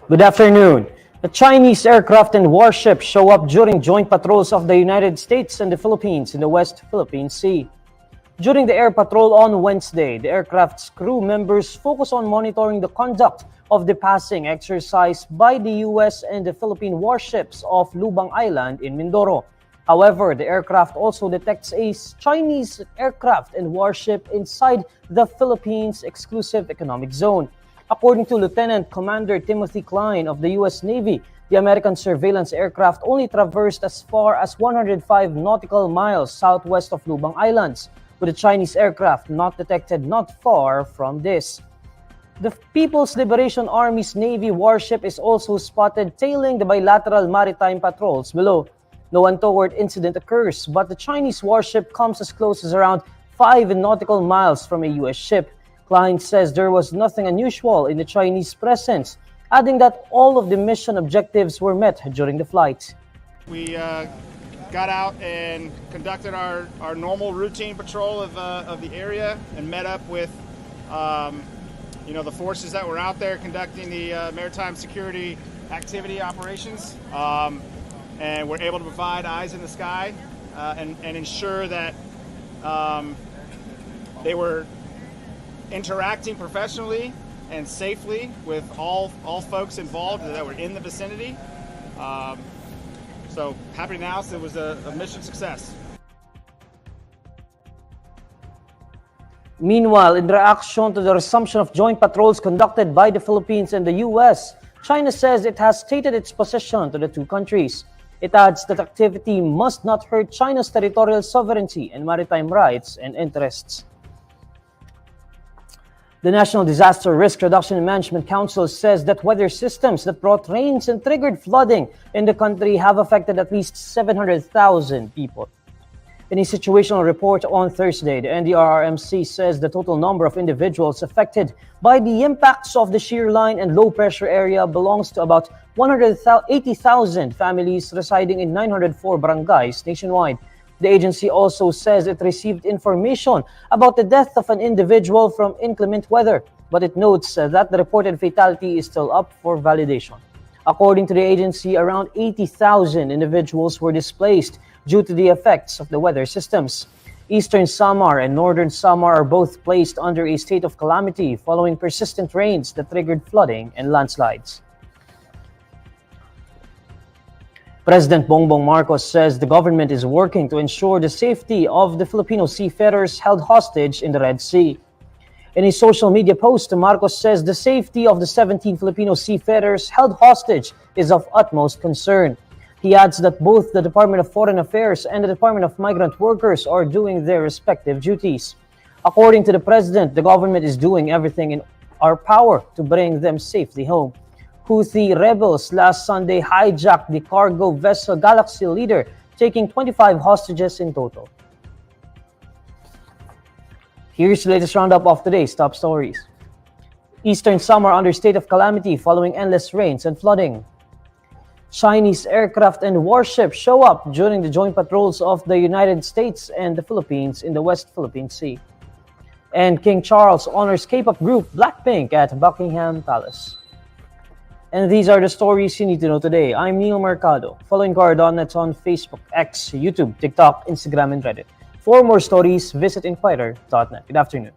Good afternoon. The Chinese aircraft and warships show up during joint patrols of the United States and the Philippines in the West Philippine Sea. During the air patrol on Wednesday, the aircraft's crew members focus on monitoring the conduct of the passing exercise by the U.S. and the Philippine warships off Lubang Island in Mindoro. However, the aircraft also detects a Chinese aircraft and warship inside the Philippines' exclusive economic zone. According to Lieutenant Commander Timothy Klein of the U.S. Navy, the American surveillance aircraft only traversed as far as 105 nautical miles southwest of Lubang Islands, with a Chinese aircraft not detected not far from this. The People's Liberation Army's Navy warship is also spotted tailing the bilateral maritime patrols below. No untoward incident occurs, but the Chinese warship comes as close as around 5 nautical miles from a U.S. ship. Klein says there was nothing unusual in the Chinese presence, adding that all of the mission objectives were met during the flight. We got out and conducted our normal routine patrol of the area and met up with the forces that were out there conducting the maritime security activity operations, and we're able to provide eyes in the sky and ensure that they were interacting professionally and safely with all folks involved that were in the vicinity. So happy to announce it was a mission success. Meanwhile, in reaction to the resumption of joint patrols conducted by the Philippines and the U.S., China says it has stated its position to the two countries. It adds that activity must not hurt China's territorial sovereignty and maritime rights and interests. The National Disaster Risk Reduction and Management Council says that weather systems that brought rains and triggered flooding in the country have affected at least 700,000 people. In a situational report on Thursday, the NDRRMC says the total number of individuals affected by the impacts of the shear line and low pressure area belongs to about 180,000 families residing in 904 barangays nationwide. The agency also says it received information about the death of an individual from inclement weather, but it notes that the reported fatality is still up for validation. According to the agency, around 80,000 individuals were displaced due to the effects of the weather systems. Eastern Samar and Northern Samar are both placed under a state of calamity following persistent rains that triggered flooding and landslides. President Bongbong Marcos says the government is working to ensure the safety of the Filipino seafarers held hostage in the Red Sea. In a social media post, Marcos says the safety of the 17 Filipino seafarers held hostage is of utmost concern. He adds that both the Department of Foreign Affairs and the Department of Migrant Workers are doing their respective duties. According to the president, the government is doing everything in our power to bring them safely home. Houthi rebels last Sunday hijacked the cargo vessel Galaxy Leader, taking 25 hostages in total. Here's the latest roundup of today's top stories. Eastern Samar under state of calamity following endless rains and flooding. Chinese aircraft and warships show up during the joint patrols of the United States and the Philippines in the West Philippine Sea. And King Charles honors K-pop group Blackpink at Buckingham Palace. And these are the stories you need to know today. I'm Neil Mercado. Follow INQUIRER.net on Facebook, X, YouTube, TikTok, Instagram, and Reddit. For more stories, visit INQUIRER.net. Good afternoon.